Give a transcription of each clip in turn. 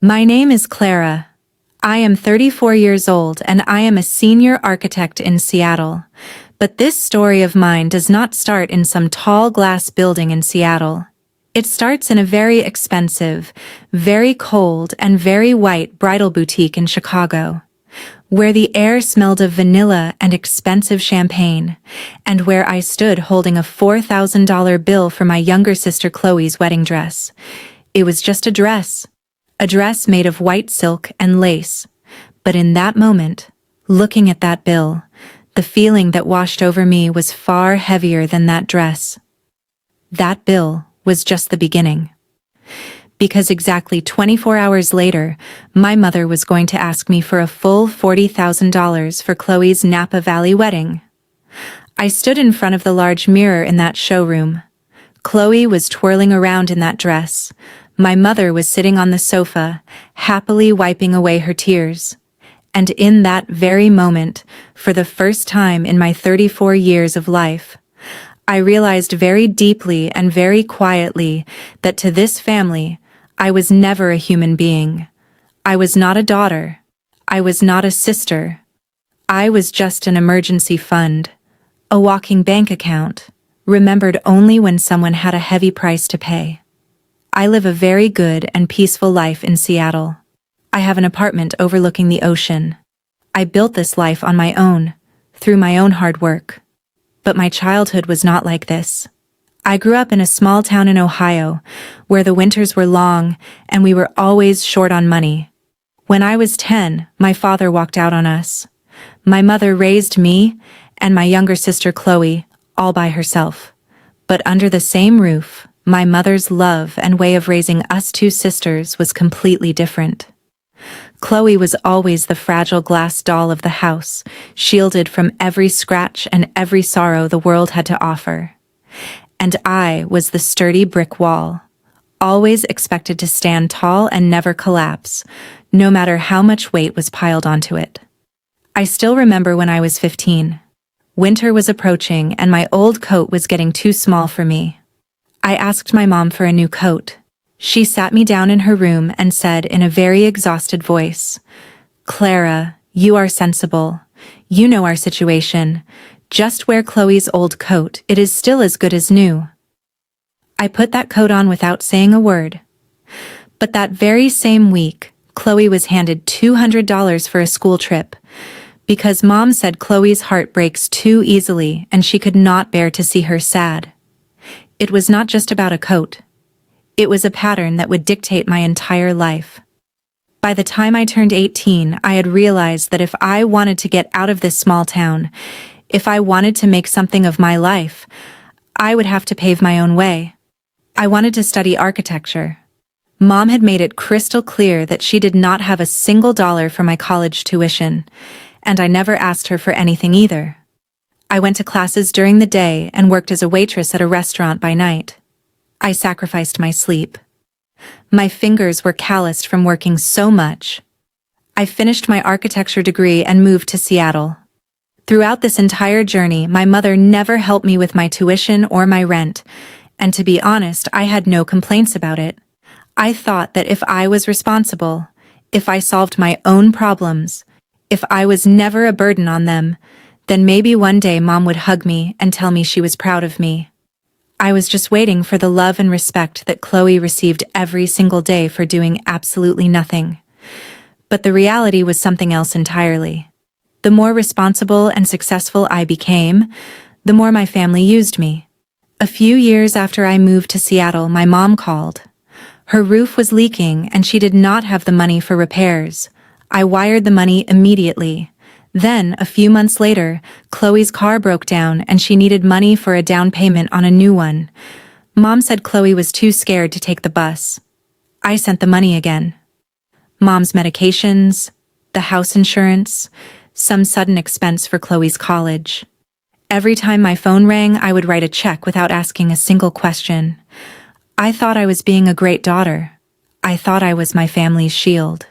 My name is Clara. I am 34 years old and I am a senior architect in Seattle. But this story of mine does not start in some tall glass building in Seattle. It starts in a very expensive, very cold, and very white bridal boutique in Chicago, where the air smelled of vanilla and expensive champagne, and where I stood holding a $4,000 bill for my younger sister Chloe's wedding dress. It was just a dress made of white silk and lace. But in that moment, looking at that bill, the feeling that washed over me was far heavier than that dress. That bill was just the beginning. Because exactly 24 hours later, my mother was going to ask me for a full $40,000 for Chloe's Napa Valley wedding. I stood in front of the large mirror in that showroom. Chloe was twirling around in that dress. My mother was sitting on the sofa, happily wiping away her tears. And in that very moment, for the first time in my 34 years of life, I realized very deeply and very quietly that to this family, I was never a human being. I was not a daughter. I was not a sister. I was just an emergency fund, a walking bank account, remembered only when someone had a heavy price to pay. I live a very good and peaceful life in Seattle. I have an apartment overlooking the ocean. I built this life on my own, through my own hard work. But my childhood was not like this. I grew up in a small town in Ohio, where the winters were long and we were always short on money. When I was 10, my father walked out on us. My mother raised me and my younger sister Chloe all by herself. But under the same roof, my mother's love and way of raising us two sisters was completely different. Chloe was always the fragile glass doll of the house, shielded from every scratch and every sorrow the world had to offer. And I was the sturdy brick wall, always expected to stand tall and never collapse, no matter how much weight was piled onto it. I still remember when I was 15. Winter was approaching and my old coat was getting too small for me. I asked my mom for a new coat. She sat me down in her room and said in a very exhausted voice, "Clara, you are sensible. You know our situation. Just wear Chloe's old coat. It is still as good as new." I put that coat on without saying a word. But that very same week, Chloe was handed $200 for a school trip, because Mom said Chloe's heart breaks too easily and she could not bear to see her sad. It was not just about a coat. It was a pattern that would dictate my entire life. By the time I turned 18, I had realized that if I wanted to get out of this small town, if I wanted to make something of my life, I would have to pave my own way. I wanted to study architecture. Mom had made it crystal clear that she did not have a single dollar for my college tuition, and I never asked her for anything either. I went to classes during the day and worked as a waitress at a restaurant by night. I sacrificed my sleep. My fingers were calloused from working so much. I finished my architecture degree and moved to Seattle. Throughout this entire journey, my mother never helped me with my tuition or my rent, and to be honest, I had no complaints about it. I thought that if I was responsible, if I solved my own problems, if I was never a burden on them, then maybe one day Mom would hug me and tell me she was proud of me. I was just waiting for the love and respect that Chloe received every single day for doing absolutely nothing. But the reality was something else entirely. The more responsible and successful I became, the more my family used me. A few years after I moved to Seattle, my mom called. Her roof was leaking and she did not have the money for repairs. I wired the money immediately. Then, a few months later, Chloe's car broke down and she needed money for a down payment on a new one. Mom said Chloe was too scared to take the bus. I sent the money again. Mom's medications, the house insurance, some sudden expense for Chloe's college. Every time my phone rang, I would write a check without asking a single question. I thought I was being a great daughter. I thought I was my family's shield.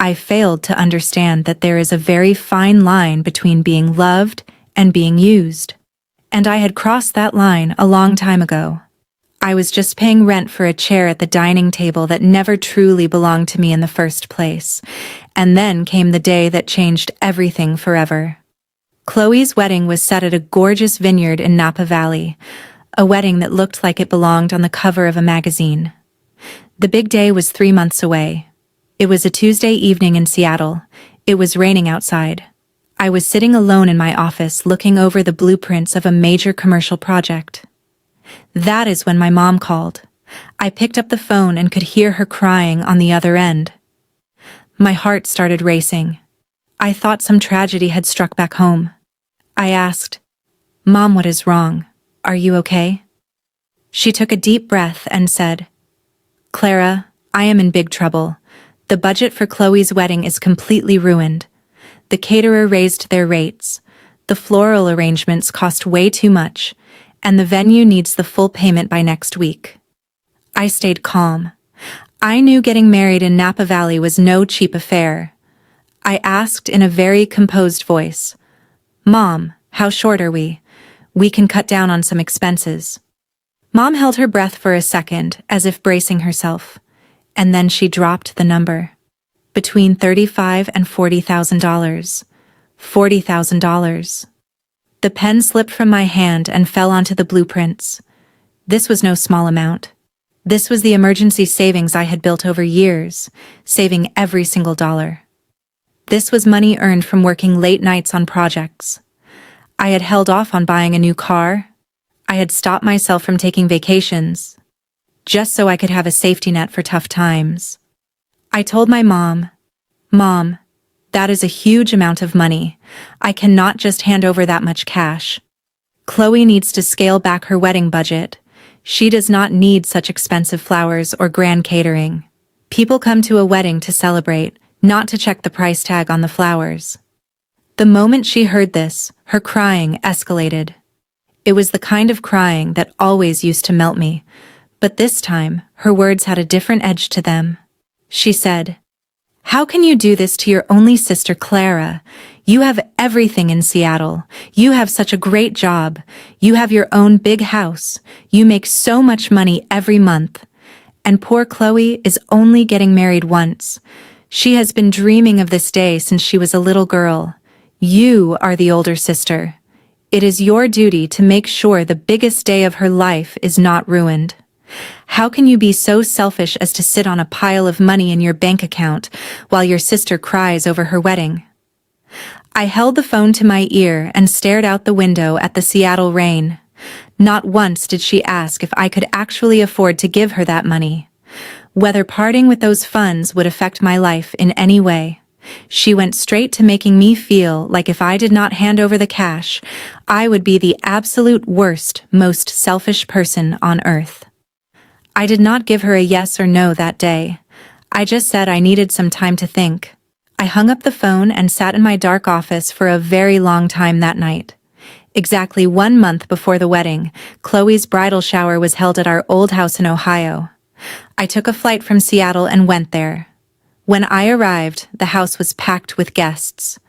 I failed to understand that there is a very fine line between being loved and being used. And I had crossed that line a long time ago. I was just paying rent for a chair at the dining table that never truly belonged to me in the first place. And then came the day that changed everything forever. Chloe's wedding was set at a gorgeous vineyard in Napa Valley, a wedding that looked like it belonged on the cover of a magazine. The big day was 3 months away. It was a Tuesday evening in Seattle. It was raining outside. I was sitting alone in my office looking over the blueprints of a major commercial project. That is when my mom called. I picked up the phone and could hear her crying on the other end. My heart started racing. I thought some tragedy had struck back home. I asked, "Mom, what is wrong? Are you okay?" She took a deep breath and said, "Clara, I am in big trouble. The budget for Chloe's wedding is completely ruined. The caterer raised their rates. The floral arrangements cost way too much, and the venue needs the full payment by next week." I stayed calm. I knew getting married in Napa Valley was no cheap affair. I asked in a very composed voice, "Mom, how short are we? We can cut down on some expenses." Mom held her breath for a second, as if bracing herself, and then she dropped the number. Between $35,000 and $40,000. $40,000. The pen slipped from my hand and fell onto the blueprints. This was no small amount. This was the emergency savings I had built over years, saving every single dollar. This was money earned from working late nights on projects. I had held off on buying a new car. I had stopped myself from taking vacations, just so I could have a safety net for tough times. I told my mom, "Mom, that is a huge amount of money. I cannot just hand over that much cash. Chloe needs to scale back her wedding budget. She does not need such expensive flowers or grand catering. People come to a wedding to celebrate, not to check the price tag on the flowers." The moment she heard this, her crying escalated. It was the kind of crying that always used to melt me, but this time, her words had a different edge to them. She said, "How can you do this to your only sister, Clara? You have everything in Seattle. You have such a great job. You have your own big house. You make so much money every month. And poor Chloe is only getting married once. She has been dreaming of this day since she was a little girl. You are the older sister. It is your duty to make sure the biggest day of her life is not ruined. How can you be so selfish as to sit on a pile of money in your bank account while your sister cries over her wedding?" I held the phone to my ear and stared out the window at the Seattle rain. Not once did she ask if I could actually afford to give her that money, whether parting with those funds would affect my life in any way. She went straight to making me feel like if I did not hand over the cash, I would be the absolute worst, most selfish person on earth. I did not give her a yes or no that day. I just said I needed some time to think. I hung up the phone and sat in my dark office for a very long time that night. Exactly 1 month before the wedding, Chloe's bridal shower was held at our old house in Ohio. I took a flight from Seattle and went there. When I arrived, the house was packed with guests.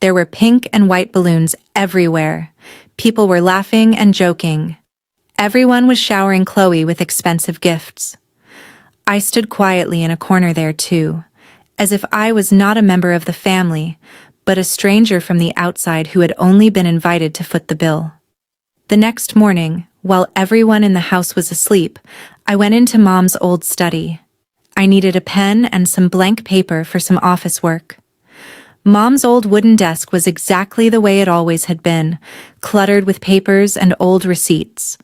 There were pink and white balloons everywhere. People were laughing and joking. Everyone was showering Chloe with expensive gifts. I stood quietly in a corner there too, as if I was not a member of the family, but a stranger from the outside who had only been invited to foot the bill. The next morning, while everyone in the house was asleep, I went into Mom's old study. I needed a pen and some blank paper for some office work. Mom's old wooden desk was exactly the way it always had been, cluttered with papers and old receipts.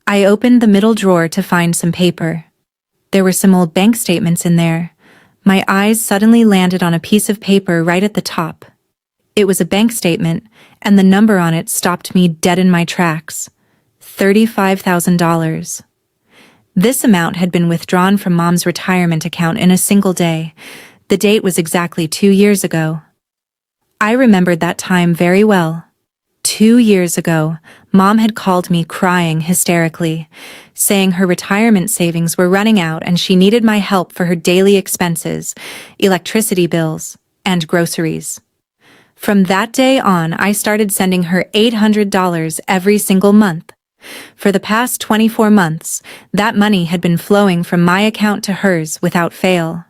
I opened the middle drawer to find some paper. There were some old bank statements in there. My eyes suddenly landed on a piece of paper right at the top. It was a bank statement, and the number on it stopped me dead in my tracks. $35,000. This amount had been withdrawn from Mom's retirement account in a single day. The date was exactly 2 years ago. I remembered that time very well. 2 years ago, Mom had called me crying hysterically, saying her retirement savings were running out and she needed my help for her daily expenses, electricity bills, and groceries. From that day on, I started sending her $800 every single month. For the past 24 months, that money had been flowing from my account to hers without fail.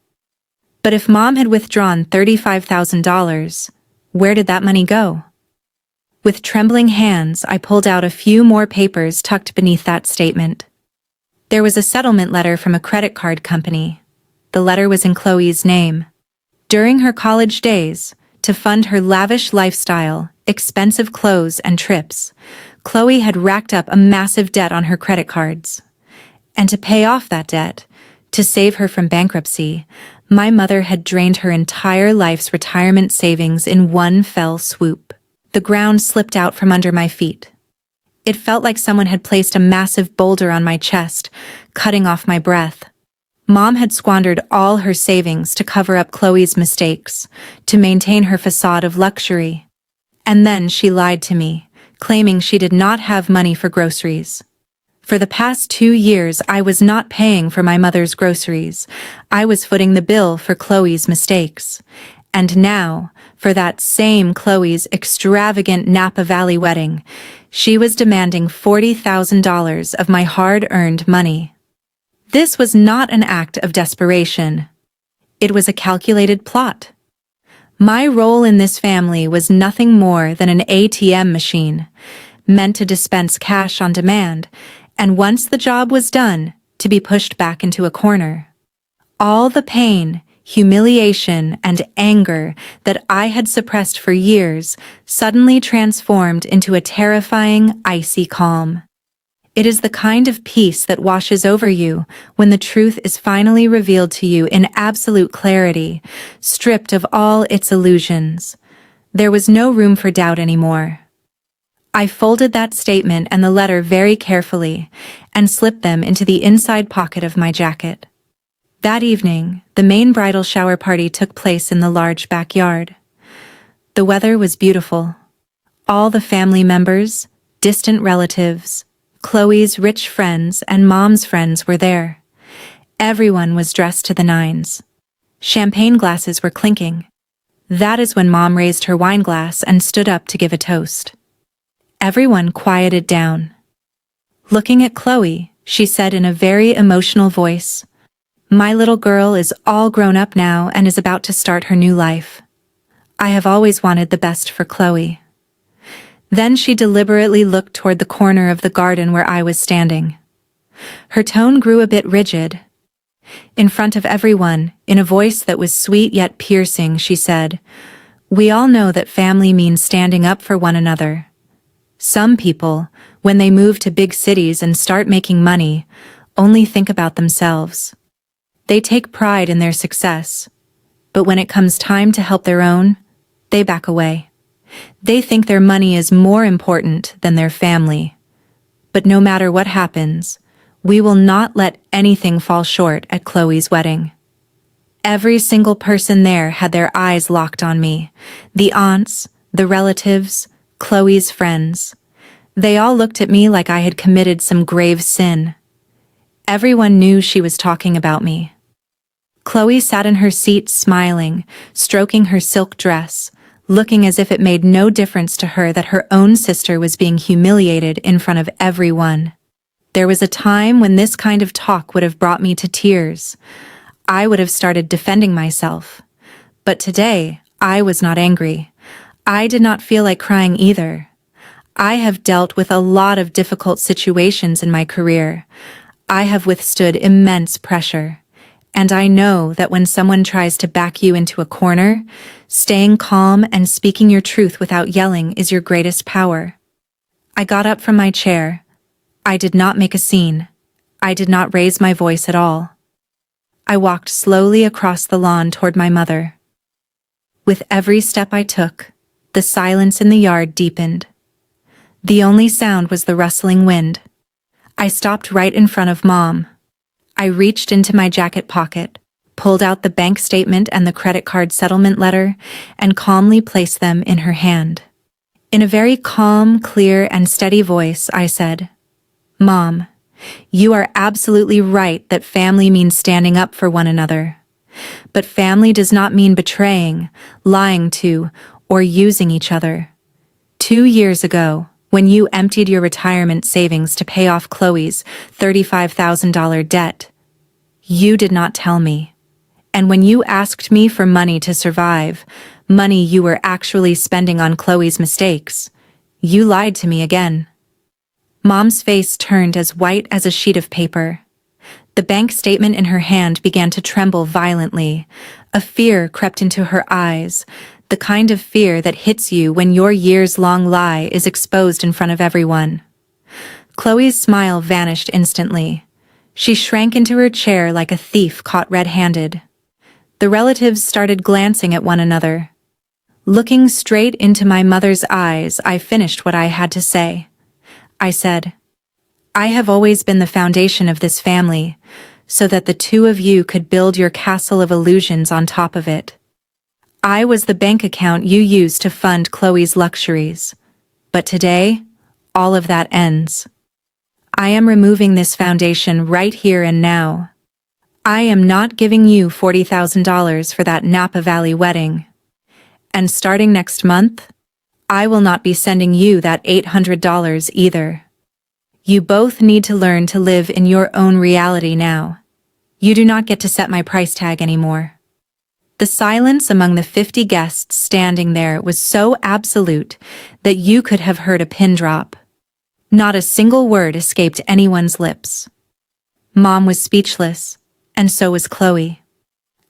But if Mom had withdrawn $35,000, where did that money go? With trembling hands, I pulled out a few more papers tucked beneath that statement. There was a settlement letter from a credit card company. The letter was in Chloe's name. During her college days, to fund her lavish lifestyle, expensive clothes and trips, Chloe had racked up a massive debt on her credit cards. And to pay off that debt, to save her from bankruptcy, my mother had drained her entire life's retirement savings in one fell swoop. The ground slipped out from under my feet. It felt like someone had placed a massive boulder on my chest, cutting off my breath. Mom had squandered all her savings to cover up Chloe's mistakes, to maintain her facade of luxury. And then she lied to me, claiming she did not have money for groceries. For the past 2 years, I was not paying for my mother's groceries. I was footing the bill for Chloe's mistakes. And now, for that same Chloe's extravagant Napa Valley wedding, she was demanding $40,000 of my hard-earned money. This was not an act of desperation. It was a calculated plot. My role in this family was nothing more than an ATM machine, meant to dispense cash on demand, and once the job was done, to be pushed back into a corner. All the pain, humiliation, and anger that I had suppressed for years suddenly transformed into a terrifying, icy calm. It is the kind of peace that washes over you when the truth is finally revealed to you in absolute clarity, stripped of all its illusions. There was no room for doubt anymore. I folded that statement and the letter very carefully and slipped them into the inside pocket of my jacket. That evening, the main bridal shower party took place in the large backyard. The weather was beautiful. All the family members, distant relatives, Chloe's rich friends, and Mom's friends were there. Everyone was dressed to the nines. Champagne glasses were clinking. That is when Mom raised her wine glass and stood up to give a toast. Everyone quieted down. Looking at Chloe, she said in a very emotional voice, "My little girl is all grown up now and is about to start her new life. I have always wanted the best for Chloe." Then she deliberately looked toward the corner of the garden where I was standing. Her tone grew a bit rigid. In front of everyone, in a voice that was sweet yet piercing, she said, "We all know that family means standing up for one another. Some people, when they move to big cities and start making money, only think about themselves. They take pride in their success, but when it comes time to help their own, they back away. They think their money is more important than their family. But no matter what happens, we will not let anything fall short at Chloe's wedding." Every single person there had their eyes locked on me. The aunts, the relatives, Chloe's friends. They all looked at me like I had committed some grave sin. Everyone knew she was talking about me. Chloe sat in her seat smiling, stroking her silk dress, looking as if it made no difference to her that her own sister was being humiliated in front of everyone. There was a time when this kind of talk would have brought me to tears. I would have started defending myself. But today, I was not angry. I did not feel like crying either. I have dealt with a lot of difficult situations in my career. I have withstood immense pressure. And I know that when someone tries to back you into a corner, staying calm and speaking your truth without yelling is your greatest power. I got up from my chair. I did not make a scene. I did not raise my voice at all. I walked slowly across the lawn toward my mother. With every step I took, the silence in the yard deepened. The only sound was the rustling wind. I stopped right in front of Mom. I reached into my jacket pocket, pulled out the bank statement and the credit card settlement letter, and calmly placed them in her hand. In a very calm, clear, and steady voice, I said, "Mom, you are absolutely right that family means standing up for one another. But family does not mean betraying, lying to, or using each other. 2 years ago, When you emptied your retirement savings to pay off Chloe's $35,000 debt. You did not tell me. And when you asked me for money to survive, money you were actually spending on Chloe's mistakes, you lied to me again. Mom's face turned as white as a sheet of paper. The bank statement in her hand began to tremble violently. A fear crept into her eyes, the kind of fear that hits you when your years-long lie is exposed in front of everyone. Chloe's smile vanished instantly. She shrank into her chair like a thief caught red-handed. The relatives started glancing at one another. Looking straight into my mother's eyes, I finished what I had to say. I said, "I have always been the foundation of this family, so that the two of you could build your castle of illusions on top of it. I was the bank account you used to fund Chloe's luxuries. But today, all of that ends. I am removing this foundation right here and now. I am not giving you $40,000 for that Napa Valley wedding. And starting next month, I will not be sending you that $800 either. You both need to learn to live in your own reality now. You do not get to set my price tag anymore." The silence among the 50 guests standing there was so absolute that you could have heard a pin drop. Not a single word escaped anyone's lips. Mom was speechless, and so was Chloe.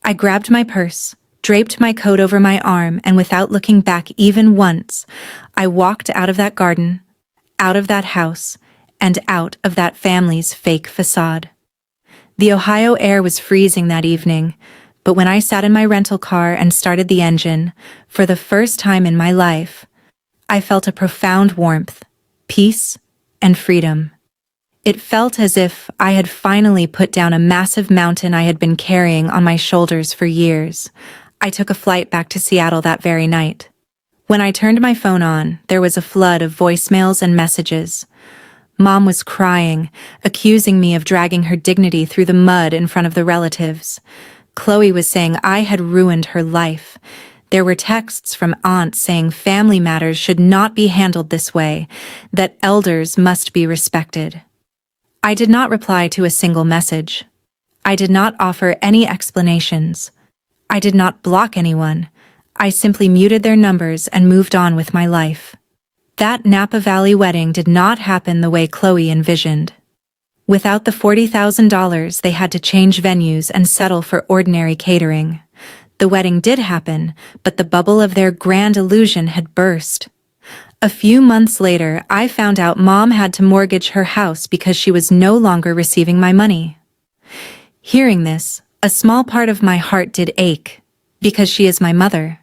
I grabbed my purse, draped my coat over my arm, and without looking back even once, I walked out of that garden, out of that house, and out of that family's fake facade. The Ohio air was freezing that evening, but when I sat in my rental car and started the engine, for the first time in my life, I felt a profound warmth, peace, and freedom. It felt as if I had finally put down a massive mountain I had been carrying on my shoulders for years. I took a flight back to Seattle that very night. When I turned my phone on, there was a flood of voicemails and messages. Mom was crying, accusing me of dragging her dignity through the mud in front of the relatives. Chloe was saying I had ruined her life. There were texts from aunts saying family matters should not be handled this way, that elders must be respected. I did not reply to a single message. I did not offer any explanations. I did not block anyone. I simply muted their numbers and moved on with my life. That Napa Valley wedding did not happen the way Chloe envisioned. Without the $40,000, they had to change venues and settle for ordinary catering. The wedding did happen, but the bubble of their grand illusion had burst. A few months later, I found out Mom had to mortgage her house because she was no longer receiving my money. Hearing this, a small part of my heart did ache, because she is my mother.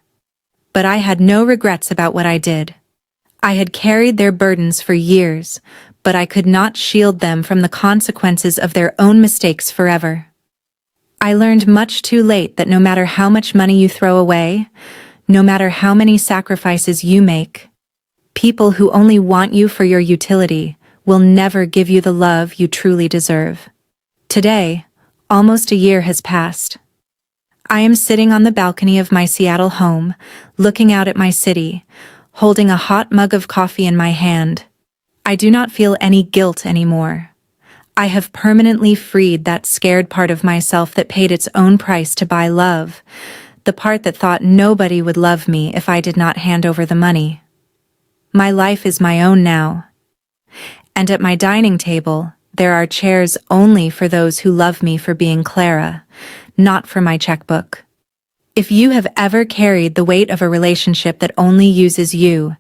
But I had no regrets about what I did. I had carried their burdens for years, but I could not shield them from the consequences of their own mistakes forever. I learned much too late that no matter how much money you throw away, no matter how many sacrifices you make, people who only want you for your utility will never give you the love you truly deserve. Today, almost a year has passed. I am sitting on the balcony of my Seattle home, looking out at my city, holding a hot mug of coffee in my hand. I do not feel any guilt anymore. I have permanently freed that scared part of myself that paid its own price to buy love, the part that thought nobody would love me if I did not hand over the money. My life is my own now. And at my dining table, there are chairs only for those who love me for being Clara, not for my checkbook. If you have ever carried the weight of a relationship that only uses you,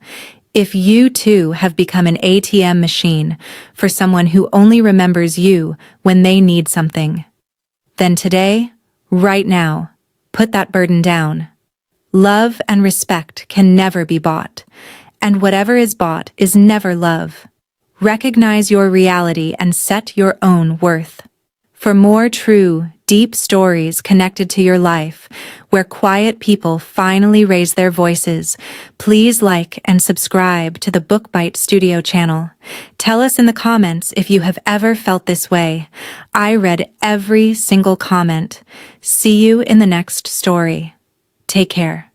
if you too have become an ATM machine for someone who only remembers you when they need something, then today, right now, put that burden down. Love and respect can never be bought, and whatever is bought is never love. Recognize your reality and set your own worth. For more true, deep stories connected to your life, where quiet people finally raise their voices, please like and subscribe to the BookBite Studio channel. Tell us in the comments if you have ever felt this way. I read every single comment. See you in the next story. Take care.